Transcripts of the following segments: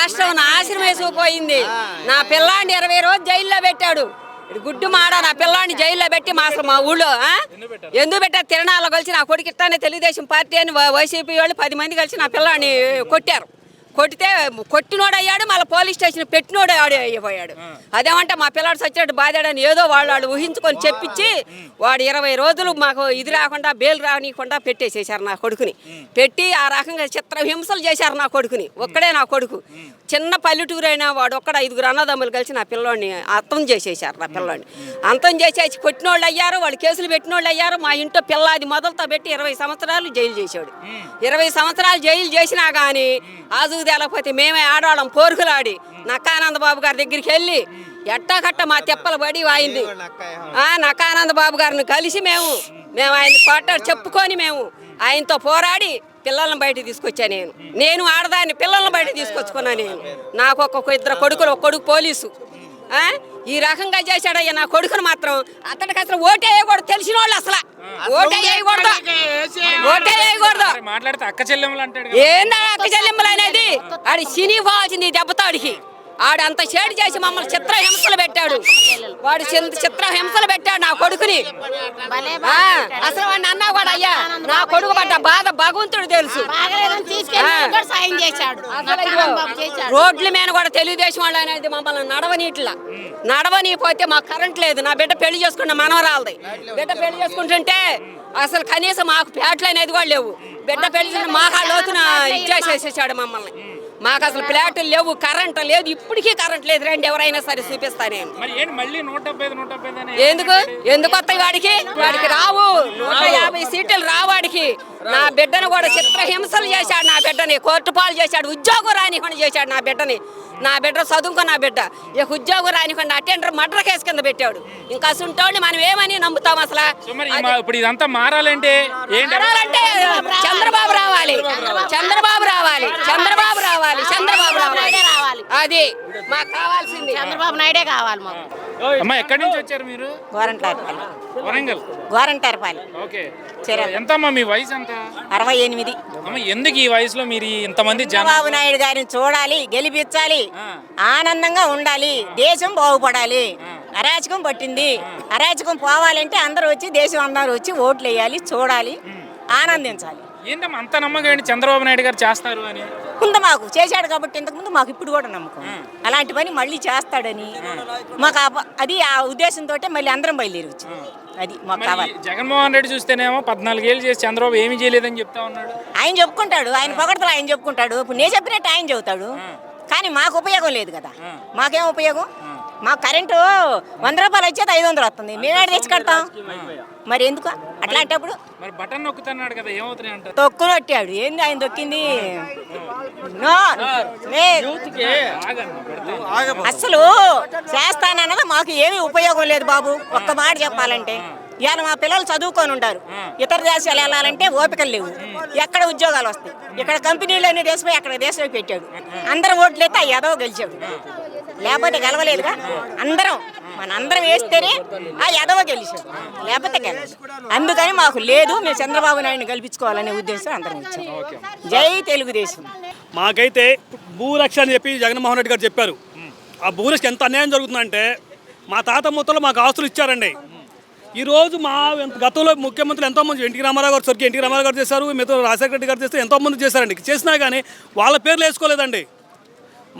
రాష్ట్రం నాశనం వేసుకుపోయింది. నా పిల్లాన్ని 20 రోజులు జైల్లో పెట్టాడు. గుడ్డు మాడ నా పిల్లాన్ని జైల్లో పెట్టి అసలు మా ఊళ్ళో ఎందుకు పెట్టారు? తిరణాల్లో కలిసి నా కొడుకు ఇట్లానే తెలుగుదేశం పార్టీ అని వైసీపీ వాళ్ళు 10 మంది కలిసి నా పిల్లాన్ని కొట్టారు. కొట్టితే కొట్టినోడు అయ్యాడు, మళ్ళీ పోలీస్ స్టేషన్ పెట్టినోడు అయిపోయాడు. అదేమంటే మా పిల్లాడు సచ్చినట్టు బాధాడని ఏదో వాళ్ళు ఊహించుకొని చెప్పించి వాడు 20 రోజులు మాకు ఇది రాకుండా బెయిల్ రానికుండా పెట్టేసేసారు నా కొడుకుని. పెట్టి ఆ రకంగా చిత్రహింసలు చేశారు నా కొడుకుని. ఒక్కడే నా కొడుకు, చిన్న పల్లెటూరు అయినా వాడు ఒక్కడ 5 అన్నదమ్ములు కలిసి నా పిల్లోడిని అంతం చేసేసారు. నా పిల్లోడిని అంతం చేసేసి కొట్టినోళ్ళు అయ్యారు, వాళ్ళు కేసులు పెట్టినోళ్ళు అయ్యారు. మా ఇంట్లో పిల్లాది మొదలుతో పెట్టి 20 సంవత్సరాలు జైలు చేశాడు. 20 సంవత్సరాలు జైలు చేసినా కానీ ఆజు తేలకపోతే మేమే ఆడవాళ్ళం పోరుకులాడి నక్కానంద బాబు గారి దగ్గరికి వెళ్ళి ఎట్టాకట్ట మా తెప్పలు పడి వాయింది. నక్కానంద బాబు గారిని కలిసి మేము ఆయన పాట చెప్పుకొని మేము ఆయనతో పోరాడి పిల్లల్ని బయట తీసుకొచ్చా. నేను ఆడదాన్ని పిల్లల్ని బయట తీసుకొచ్చుకున్నా. నాకు ఒక 2 కొడుకులు, ఒక కొడుకు పోలీసు. ఈ రకంగా చేశాడయ్యా నా కొడుకును. మాత్రం అతడికి అసలు ఓటే వేయకూడదు. తెలిసిన వాళ్ళు అసలు ఓటే వేయకూడదు. ఏందా అక్క చెల్లెమ్మలు అనేది? ఆడి సినీ పోవాల్సింది దెబ్బతాడికి. ఆడంత షేడ్ చేసి మమ్మల్ని చిత్రహింసలు పెట్టాడు. వాడు చిత్రహింసలు పెట్టాడు నా కొడుకుని. అసలు వాడిని అన్నా కూడా అయ్యా నా కొడుకు పడ్డ బాధ భగవంతుడు తెలుసు. రోడ్ల మీద కూడా తెలుగుదేశం వాళ్ళు అనేది మమ్మల్ని నడవనీపోతే మాకు కరెంట్ లేదు. నా బిడ్డ పెళ్లి చేసుకున్న మనవరాలది. బిడ్డ పెళ్లి చేసుకుంటుంటే అసలు కనీసం మాకు ప్లాట్లు అనేది కూడా లేవు. బిడ్డ పెళ్లి చేసుకుని మాకు లోతున ఇచ్చేసేసాడు మమ్మల్ని. మాకు అసలు ప్లాట్లు లేవు, కరెంట్ లేదు. ఇప్పటికీ కరెంట్ లేదు. రండి ఎవరైనా సరే చూపిస్తాను. ఎందుకు వస్తాయి వాడికి రావు. 150 సీట్లు రావాడికి. నా బిడ్డను కూడా చిత్రహింసలు చేశాడు. నా బిడ్డని కోర్టు పాలు చేశాడు. ఉద్యోగం రానికుండా చేశాడు నా బిడ్డని. నా బిడ్డ చదువుకున్న బిడ్డ ఇక ఉద్యోగం రానికుండా అటెండర్ మర్డర్ కేసు కింద పెట్టాడు. ఇంకా అసలు మనం ఏమని నమ్ముతాం? అసలు ఇప్పుడు ఇదంతా మారాలంటే చంద్రబాబు రావాలి. అది మాకు కావాల్సింది. చంద్రబాబు నాయుడే కావాలి మాకు. అమ్మా ఎక్కడి నుంచి వచ్చారు మీరు? గోరంటారపల్లి. ఓకే. ఎంతమ్మా మీ వయసు ఎంత? 68. అమ్మ ఎందుకు ఈ వయసులో మీరు ఇంతమంది చంద్రబాబు నాయుడు గారిని చూడాలి, గెలిపించాలి, ఆనందంగా ఉండాలి, దేశం బాగుపడాలి. అరాచకం పట్టింది. అరాచకం పోవాలంటే అందరూ వచ్చి దేశం అందరూ వచ్చి ఓట్లు వేయాలి, చూడాలి, ఆనందించాలి. ఏంటమ్మా అంత నమ్మకం ఏంటి చంద్రబాబు నాయుడు గారు చేస్తారు అని? ఉంది మాకు. చేశాడు కాబట్టి ఇంతకుముందు మాకు ఇప్పుడు కూడా నమ్మకం. అలాంటి పని మళ్ళీ చేస్తాడని మాకు అది ఆ ఉద్దేశంతో మళ్ళీ అందరం బయలుదేరవచ్చు. అది మాకు కావాలి. జగన్మోహన్ రెడ్డి చూస్తేనేమో 14 ఏళ్ళు చేసి చంద్రబాబు ఏమీ చేయలేదని చెప్తా ఉన్నాడు. ఆయన చెప్పుకుంటాడు, ఆయన పొగడతలు ఆయన చెప్పుకుంటాడు. ఇప్పుడు నేను చెప్పినట్టు ఆయన చెబుతాడు. కానీ మాకు ఉపయోగం లేదు కదా. మాకేం ఉపయోగం? మాకు కరెంటు 100 రూపాయలు వచ్చేది 500 వస్తుంది. మేమేడ తెచ్చి కడతాం? మరి ఎందుకు అట్లాంటప్పుడు? బటన్ నొక్కుతున్నాడు కదా, ఏమవుతున్నాయి? తొక్కునట్టాడు. ఏంది ఆయన తొక్కింది? అసలు చేస్తానన్నది మాకు ఏమీ ఉపయోగం లేదు బాబు. ఒక్క మాట చెప్పాలంటే ఇవాళ మా పిల్లలు చదువుకొని ఉంటారు. ఇతర దేశాలు వెళ్ళాలంటే ఓపికలు లేవు. ఎక్కడ ఉద్యోగాలు వస్తాయి? ఇక్కడ కంపెనీలు అన్ని దేశం అక్కడ దేశంలో పెట్టాడు. అందరం ఓట్లు అయితే ఆ యాదవ్ గెలిచాడు. లేకపోతే గెలవలేదుగా. మనందరం వేస్తేనే ఆ యాదవ్ గెలిచాడు, లేకపోతే గెలవదు. అందుకని మాకు లేదు. మేము చంద్రబాబు నాయుడిని గెలిపించుకోవాలనే ఉద్దేశం అందరం ఇచ్చాం. జై తెలుగుదేశం. మాకైతే భూరక్ష అని చెప్పి జగన్మోహన్ రెడ్డి గారు చెప్పారు. ఆ భూరక్ష ఎంత అన్యాయం జరుగుతుందంటే మా తాత ముత్తలు మాకు ఆస్తులు ఇచ్చారండి. ఈరోజు మా గతంలో ముఖ్యమంత్రులు ఎంతోమంది ఎన్టీ రామారావు గారు స్వర్గీయ ఎన్టీ రామారావు గారు చేశారు, మిగతా రాజశేఖర రెడ్డి గారు చేస్తే ఎంతోమంది చేశారండి. చేసినా కానీ వాళ్ళ పేర్లు వేసుకోలేదండి.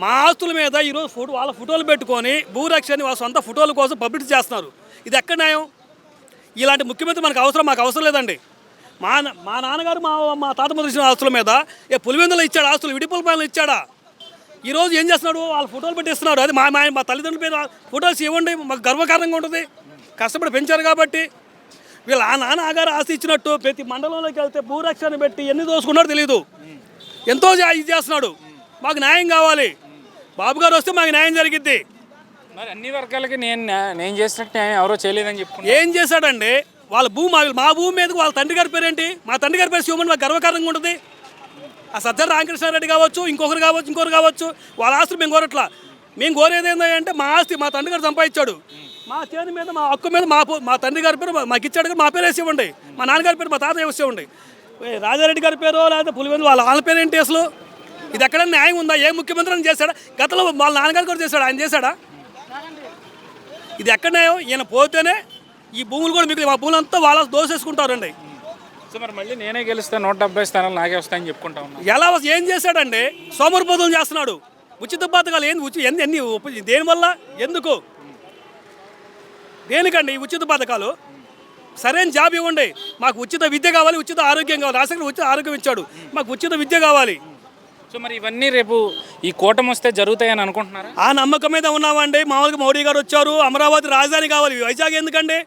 మా ఆస్తుల మీద ఈరోజు వాళ్ళ ఫోటోలు పెట్టుకొని భూరక్షని వాళ్ళ సొంత ఫోటోల కోసం పబ్లిసిటీ చేస్తున్నారు. ఇది ఎక్కడ న్యాయం? ఇలాంటి ముఖ్యమంత్రి మాకు అవసరం లేదండి. మా నాన్నగారు మా తాత ముద్ర ఇచ్చిన ఆస్తుల మీద పులివెందులు ఇచ్చాడు, ఆస్తులు విడిపులపైన ఇచ్చాడా? ఈరోజు ఏం చేస్తున్నాడు? వాళ్ళ ఫోటోలు పెట్టిస్తున్నాడు. అది మా తల్లిదండ్రుల పేరు ఫోటోస్ ఇవ్వండి, మాకు గర్వకారణంగా ఉంటుంది. కష్టపడి పెంచారు కాబట్టి. వీళ్ళు ఆ నాన్నగారు ఆస్తి ఇచ్చినట్టు ప్రతి మండలంలోకి వెళ్తే భూరక్షణ పెట్టి ఎన్ని దోసుకున్నాడో తెలియదు. ఎంతో ఇది చేస్తున్నాడు. మాకు న్యాయం కావాలి. బాబు గారు వస్తే మాకు న్యాయం జరిగిద్ది. మరి అన్ని వర్గాలకి నేను చేసినట్టు న్యాయం ఎవరో చేయలేదని చెప్పి ఏం చేశాడండి? వాళ్ళ మా భూమి మీదకి వాళ్ళ తండ్రి గారి పేరు ఏంటి? మా తండ్రి గారి పేరు శివమని మాకు గర్వకారణంగా ఉంటుంది. ఆ సజ్జల రామకృష్ణారెడ్డి కావచ్చు, ఇంకొకరు కావచ్చు, వాళ్ళ ఆస్తులు మేము కోరట్లా. మేము కోరేది ఏంటంటే మా ఆస్తి మా తండ్రి గారు సంపాదించాడు. మా చేతి మీద మా హక్కు మీద మా తండ్రి గారి పేరు మాకు ఇచ్చాడు. మా పేరు వేసి ఇవ్వండి. మా నాన్నగారి పేరు మా తాత వేసి ఇవ్వండి. రాజారెడ్డి గారి పేరు లేదా పులివెందులు వాళ్ళ పేరు ఏంటి? అసలు ఇది ఎక్కడ న్యాయం ఉందా? ఏ ముఖ్యమంత్రి అని చేశాడా? గతంలో వాళ్ళ నాన్నగారు కూడా చేశాడు, ఆయన చేశాడా? ఇది ఎక్కడ న్యాయం? ఈయన పోతేనే ఈ భూములు కూడా మీకు, ఆ భూములంతా వాళ్ళ దోసేసుకుంటారండి. సో మరి మళ్ళీ నేనే గెలిస్తే 170 స్థానాలు నాకే వస్తాయని చెప్పుకుంటా ఉన్నా. ఎలా ఏం చేశాడండి? సోమరిపోతులు చేస్తున్నాడు. ఉచిత పథకాలు ఎన్ని దేనివల్ల, ఎందుకు, దేనికండి ఈ ఉచిత పథకాలు? సరైన జాబ్ ఇవ్వండి. మాకు ఉచిత విద్య కావాలి, ఉచిత ఆరోగ్యం కావాలి. రాజశేఖర్ ఉచిత ఆరోగ్యం ఇచ్చాడు, మాకు ఉచిత విద్య కావాలి. సో మరి ఇవన్నీ రేపు ఈ కూటమి వస్తే జరుగుతాయని అనుకుంటున్నారా? ఆ నమ్మకం మీద ఉన్నామండి. మామూలుగా మోడీ గారు వచ్చారు, అమరావతి రాజధాని కావాలి. వైజాగ్ ఎందుకండి?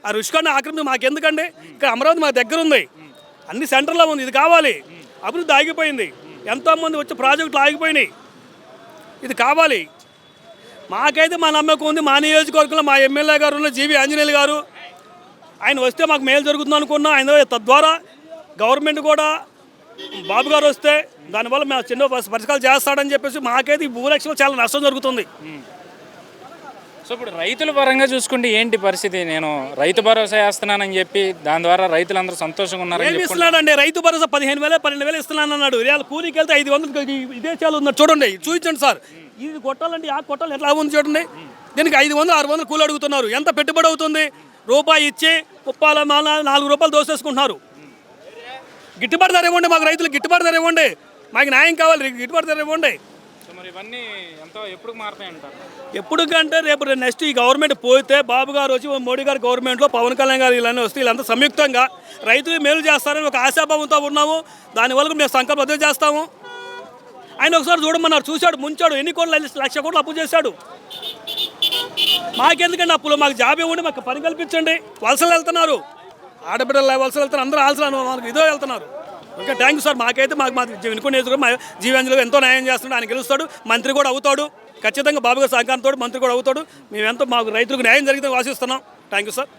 ఆ రుషికొండ ఆక్రమించి మాకెందుకండి? ఇక్కడ అమరావతి మా దగ్గర ఉంది, అన్ని సెంటర్లో ఉంది. ఇది కావాలి. అభివృద్ధి ఆగిపోయింది, ఎంతోమంది వచ్చి ప్రాజెక్టులు ఆగిపోయినాయి. ఇది కావాలి. మాకైతే మా నమ్మకం ఉంది. మా నియోజకవర్గంలో మా ఎమ్మెల్యే గారు ఉన్న జీవి ఆంజనేయులు గారు, ఆయన వస్తే మాకు మేలు జరుగుతుంది అనుకున్నాం. ఆయన తద్వారా గవర్నమెంట్ కూడా బాబు గారు వస్తే దానివల్ల మేము చిన్న పరిష్కారాలు చేస్తాడని చెప్పేసి మాకైతే ఈ భూలక్ష్మిలో చాలా నష్టం జరుగుతుంది. సో ఇప్పుడు రైతుల పరంగా చూసుకుంటే ఏంటి పరిస్థితి? నేను రైతు భరోసా వేస్తున్నానని చెప్పి దాని ద్వారా రైతులందరూ సంతోషంగా ఉన్నారని ఏమి ఇస్తున్నాడండి? రైతు భరోసా 15,000 12,000 ఇస్తున్నాను అన్నాడు. ఇవాళ కూలీకి వెళ్తే 500 ఇదే చాలు ఉన్నారు. చూడండి, చూపించండి సార్. ఇది కొట్టాలంటే ఆ కొట్టాలి ఎట్లా ఉంది చూడండి. దీనికి 500 600 కూలి అడుగుతున్నారు. ఎంత పెట్టుబడి అవుతుంది? రూపాయి ఇచ్చి 4 రూపాయలు దోసేసుకుంటున్నారు. గిట్టుబాటు ధర ఇవ్వండి, మాకు రైతులకు గిట్టుబాటు ధర ఇవ్వండి, మాకు న్యాయం కావాలి, గిట్టుబాటు ధర ఇవ్వండి. సో మరి ఇవన్నీ ఎంతో ఎప్పుడు మారుతాయి అంటారు? ఎప్పుడుకంటే రేపు నెక్స్ట్ ఈ గవర్నమెంట్ పోతే బాబు గారు వచ్చి మోడీ గారి గవర్నమెంట్లో పవన్ కళ్యాణ్ గారు ఇలానే వస్తే వీళ్ళంతా సంయుక్తంగా రైతులు మేలు చేస్తారని ఒక ఆశాభావంతో ఉన్నాము. దానివల్ల మేము సంకల్పం చేస్తాము. ఆయన ఒకసారి చూడమన్నారు, చూశాడు, ముంచాడు. ఎన్ని కోట్లు? 1,00,000 కోట్లు అప్పు చేశాడు. మాకెందుకండి అప్పులు? మాకు జాబ్ ఇవ్వండి, మాకు పని కల్పించండి. వలసలు వెళ్తున్నారు, ఆడబిడ్డలు వలసలు వెళ్తున్నారు, అందరూ ఆల్సలు మనకు ఇదో వెళ్తున్నారు. ఇంకా థ్యాంక్ యూ సార్. మాకైతే మా వినుకునే జీవాంజలిగా ఎంతో న్యాయం చేస్తున్నాడు. ఆయన గెలుస్తాడు, మంత్రి కూడా అవుతాడు. ఖచ్చితంగా బాబు గారి సహకారంతో మంత్రి కూడా అవుతాడు. మేమెంతో మాకు రైతులకు న్యాయం జరిగితే ఆశిస్తున్నాం. Thank you sir.